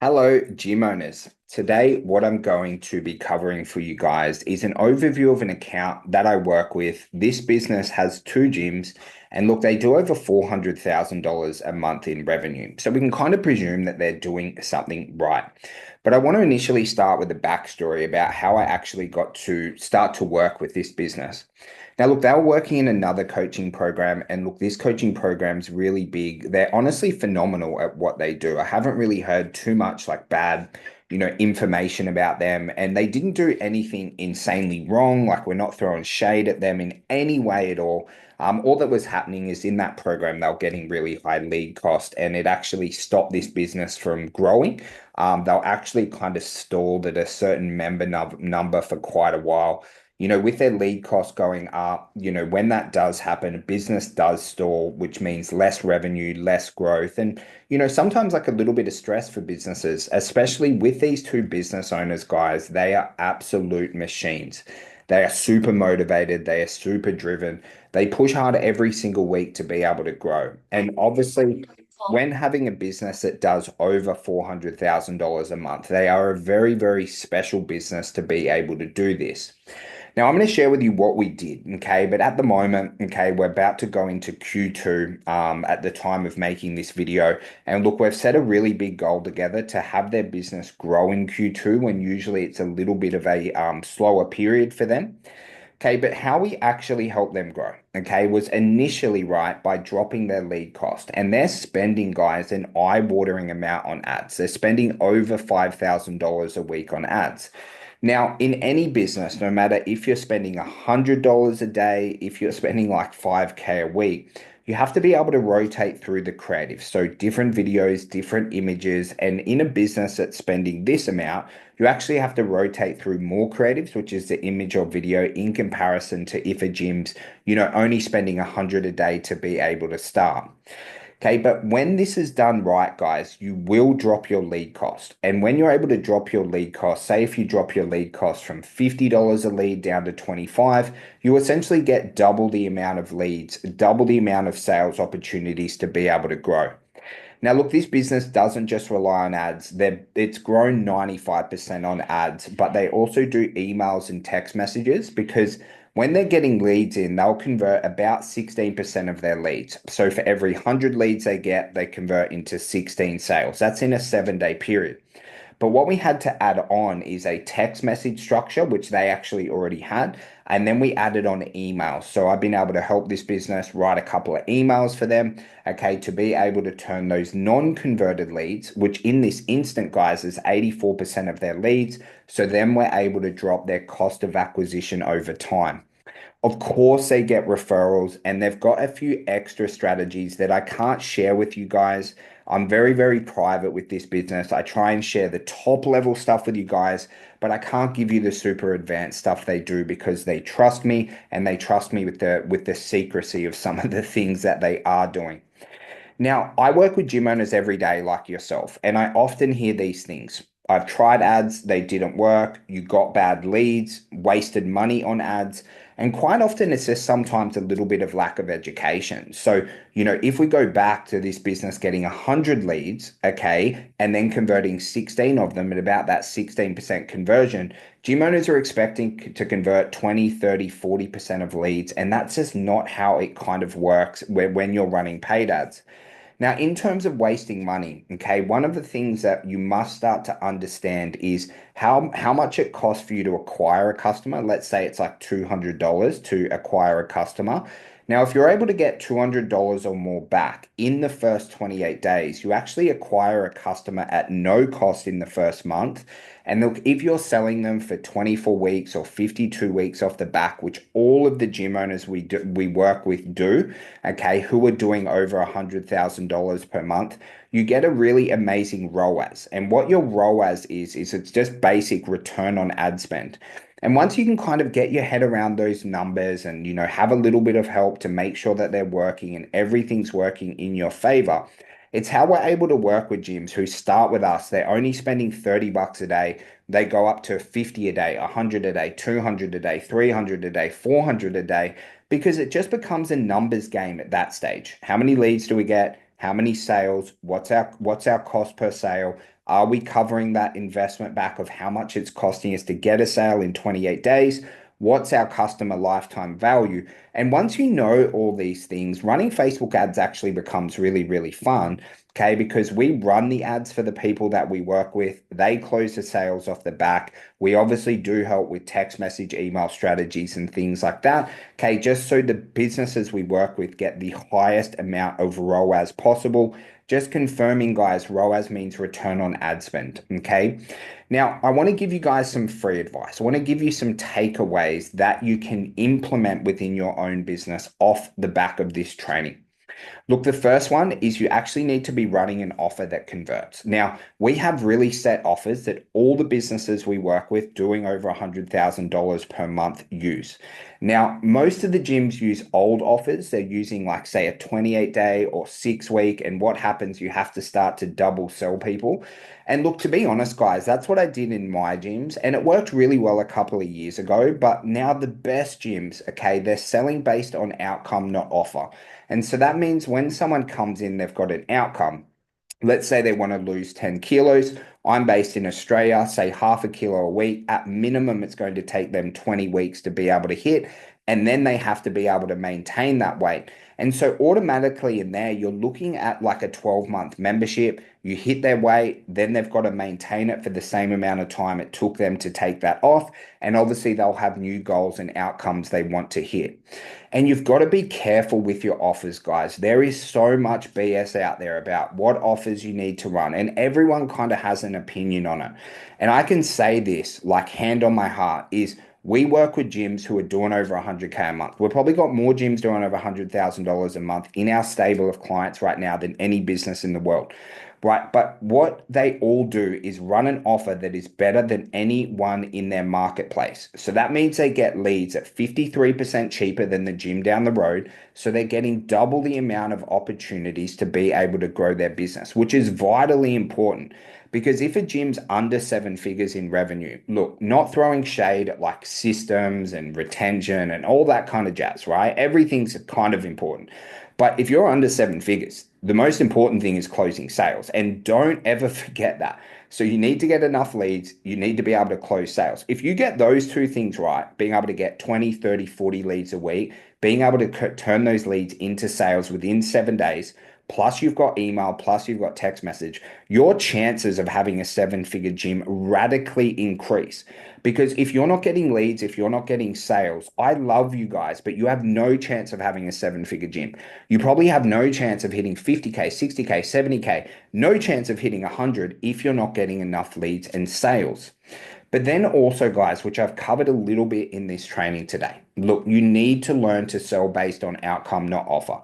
Hello, gym owners. Today, what I'm going to be covering for you guys is an overview of an account that I work with. This business has two gyms, and look, they do over $400,000 a month in revenue. So we can kind of presume that they're doing something right. But I want to initially start with a backstory about how I actually got to start to work with this business. Now, look, they were working in another coaching program, and look, this coaching program's really big. They're honestly phenomenal at what they do. I haven't really heard too much like bad, information about them, and they didn't do anything insanely wrong. Like, we're not throwing shade at them in any way at all. All that was happening is in that program, they were getting really high lead cost, and it actually stopped this business from growing. They'll actually kind of stalled at a certain number for quite a while. With their lead costs going up, when that does happen, a business does stall, which means less revenue, less growth, and, sometimes like a little bit of stress for businesses, especially with these two business owners, guys. They are absolute machines. They are super motivated. They are super driven. They push hard every single week to be able to grow. And obviously, when having a business that does over $400,000 a month, they are a very, very special business to be able to do this. Now, I'm going to share with you what we did, okay? But at the moment, okay, we're about to go into Q2 at the time of making this video. And look, we've set a really big goal together to have their business grow in Q2 when usually it's a little bit of a slower period for them. Okay, but how we actually help them grow, okay, was initially right by dropping their lead cost. And they're spending, guys, an eye-watering amount on ads. They're spending over $5,000 a week on ads. Now, in any business, no matter if you're spending $100 a day, if you're spending like 5K a week, you have to be able to rotate through the creative. So different videos, different images, and in a business that's spending this amount, you actually have to rotate through more creatives, which is the image or video in comparison to if a gym's, only spending 100 a day to be able to start. Okay, but when this is done right, guys, you will drop your lead cost. And when you're able to drop your lead cost, say if you drop your lead cost from $50 a lead down to 25, you essentially get double the amount of leads, double the amount of sales opportunities to be able to grow. Now, look, this business doesn't just rely on ads. It's grown 95% on ads, but they also do emails and text messages because when they're getting leads in, they'll convert about 16% of their leads. So for every 100 leads they get, they convert into 16 sales. That's in a 7-day period. But what we had to add on is a text message structure, which they actually already had. And then we added on email. So I've been able to help this business write a couple of emails for them, okay, to be able to turn those non-converted leads, which in this instant, guys, is 84% of their leads. So then we're able to drop their cost of acquisition over time. Of course, they get referrals and they've got a few extra strategies that I can't share with you guys. I'm very, very private with this business. I try and share the top level stuff with you guys, but I can't give you the super advanced stuff they do because they trust me and they trust me with the secrecy of some of the things that they are doing. Now, I work with gym owners every day like yourself, and I often hear these things. I've tried ads, they didn't work, you got bad leads, wasted money on ads, and quite often it's just sometimes a little bit of lack of education. So, if we go back to this business getting 100 leads, okay, and then converting 16 of them at about that 16% conversion, gym owners are expecting to convert 20, 30, 40% of leads, and that's just not how it kind of works when you're running paid ads. Now, in terms of wasting money, okay, one of the things that you must start to understand is how much it costs for you to acquire a customer. Let's say it's like $200 to acquire a customer. Now, if you're able to get $200 or more back in the first 28 days, you actually acquire a customer at no cost in the first month. And look, if you're selling them for 24 weeks or 52 weeks off the back, which all of the gym owners we work with do, okay, who are doing over $100,000 per month, you get a really amazing ROAS. And what your ROAS is it's just basic return on ad spend. And once you can kind of get your head around those numbers and, have a little bit of help to make sure that they're working and everything's working in your favor, it's how we're able to work with gyms who start with us. They're only spending 30 bucks a day. They go up to 50 a day, 100 a day, 200 a day, 300 a day, 400 a day, because it just becomes a numbers game at that stage. How many leads do we get? how many sales, what's our cost per sale? Are we covering that investment back of how much it's costing us to get a sale in 28 days? What's our customer lifetime value? And once you know all these things, running Facebook ads actually becomes really, really fun. Okay, because we run the ads for the people that we work with. They close the sales off the back. We obviously do help with text message, email strategies, and things like that. Okay, just so the businesses we work with get the highest amount of ROAS possible. Just confirming, guys, ROAS means return on ad spend. Okay. Now, I want to give you guys some free advice. I want to give you some takeaways that you can implement within your own business off the back of this training. Look, the first one is you actually need to be running an offer that converts. Now, we have really set offers that all the businesses we work with doing over $100,000 per month use. Now, most of the gyms use old offers. They're using, like, say, a 28-day or 6 week. And what happens, you have to start to double sell people. And look, to be honest, guys, that's what I did in my gyms. And it worked really well a couple of years ago. But now the best gyms, okay, they're selling based on outcome, not offer. And so that means when someone comes in, they've got an outcome. Let's say they want to lose 10 kilos. I'm based in Australia, say half a kilo a week. At minimum, it's going to take them 20 weeks to be able to hit. And then they have to be able to maintain that weight. And so automatically in there, you're looking at like a 12-month membership. You hit their weight, then they've got to maintain it for the same amount of time it took them to take that off. And obviously, they'll have new goals and outcomes they want to hit. And you've got to be careful with your offers, guys. There is so much BS out there about what offers you need to run, and everyone kind of has an opinion on it. And I can say this, like hand on my heart, is we work with gyms who are doing over 100K a month. We've probably got more gyms doing over $100,000 a month in our stable of clients right now than any business in the world. Right. But what they all do is run an offer that is better than anyone in their marketplace. So that means they get leads at 53% cheaper than the gym down the road. So they're getting double the amount of opportunities to be able to grow their business, which is vitally important. Because if a gym's under 7 figures in revenue, look, not throwing shade at like systems and retention and all that kind of jazz, right? Everything's kind of important. But if you're under 7 figures, the most important thing is closing sales. And don't ever forget that. So you need to get enough leads. You need to be able to close sales. If you get those two things right, being able to get 20, 30, 40 leads a week, being able to turn those leads into sales within 7 days, plus you've got email, plus you've got text message, your chances of having a 7 figure gym radically increase. Because if you're not getting leads, if you're not getting sales, I love you guys, but you have no chance of having a 7 figure gym. You probably have no chance of hitting 50K, 60K, 70K, no chance of hitting 100 if you're not getting enough leads and sales. But then also, guys, which I've covered a little bit in this training today, look, you need to learn to sell based on outcome, not offer.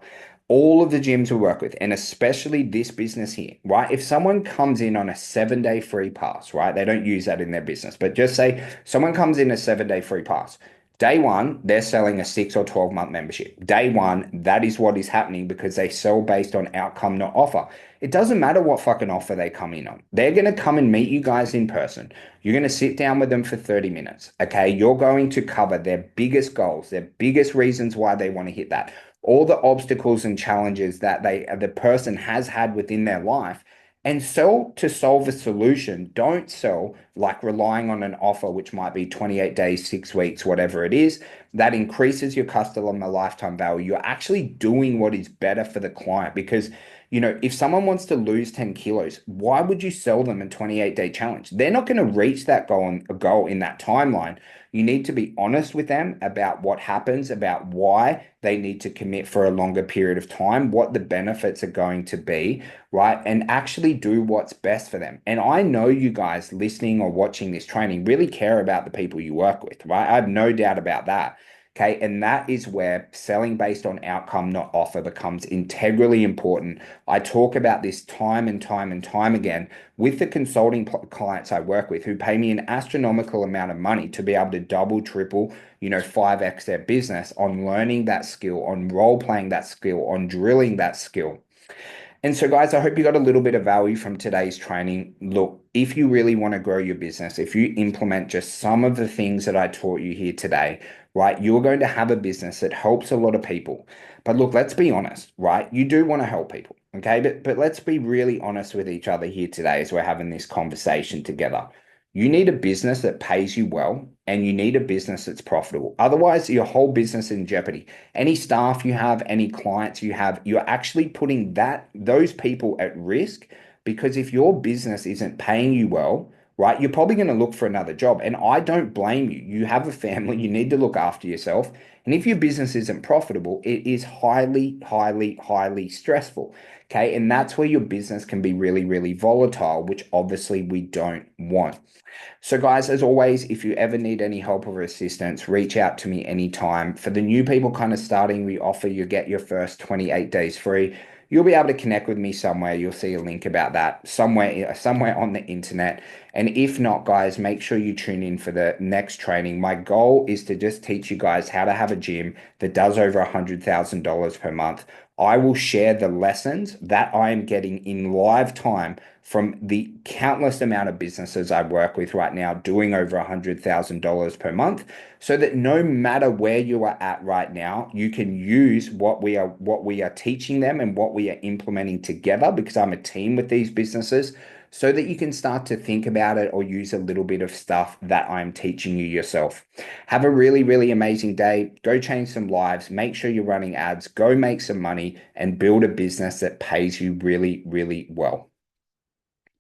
All of the gyms we work with, and especially this business here, right? If someone comes in on a 7 day free pass, right? They don't use that in their business, but just say someone comes in a 7 day free pass. Day one, they're selling a 6 or 12 month membership. Day one, that is what is happening because they sell based on outcome, not offer. It doesn't matter what fucking offer they come in on. They're going to come and meet you guys in person. You're going to sit down with them for 30 minutes. Okay. You're going to cover their biggest goals, their biggest reasons why they want to hit that, all the obstacles and challenges that the person has had within their life, and sell to solve a solution. Don't sell like relying on an offer, which might be 28 days, 6 weeks, whatever it is. That increases your customer lifetime value. You're actually doing what is better for the client because, if someone wants to lose 10 kilos, why would you sell them a 28-day challenge? They're not going to reach that goal in that timeline. You need to be honest with them about what happens, about why they need to commit for a longer period of time, what the benefits are going to be, right? And actually do what's best for them. And I know you guys listening or watching this training really care about the people you work with, right? I have no doubt about that. Okay. And that is where selling based on outcome, not offer, becomes integrally important. I talk about this time and time and time again with the consulting clients I work with who pay me an astronomical amount of money to be able to double, triple, 5x their business on learning that skill, on role playing that skill, on drilling that skill. And so, guys, I hope you got a little bit of value from today's training. Look, if you really want to grow your business, if you implement just some of the things that I taught you here today, right, you're going to have a business that helps a lot of people. But look, let's be honest, right? You do want to help people. Okay, but let's be really honest with each other here today as we're having this conversation together. You need a business that pays you well, and you need a business that's profitable. Otherwise, your whole business is in jeopardy. Any staff you have, any clients you have, you're actually putting those people at risk, because if your business isn't paying you well, right, you're probably going to look for another job. And I don't blame you. You have a family, you need to look after yourself. And if your business isn't profitable, it is highly, highly, highly stressful. Okay. And that's where your business can be really, really volatile, which obviously we don't want. So, guys, as always, if you ever need any help or assistance, reach out to me anytime. For the new people kind of starting, we offer you get your first 28 days free. You'll be able to connect with me somewhere. You'll see a link about that somewhere on the internet. And if not, guys, make sure you tune in for the next training. My goal is to just teach you guys how to have a gym that does over $100,000 per month. I will share the lessons that I am getting in live time from the countless amount of businesses I work with right now doing over $100,000 per month, so that no matter where you are at right now, you can use what we are teaching them and what we are implementing together, because I'm a team with these businesses, so that you can start to think about it or use a little bit of stuff that I'm teaching you yourself. Have a really, really amazing day. Go change some lives. Make sure you're running ads. Go make some money and build a business that pays you really, really well.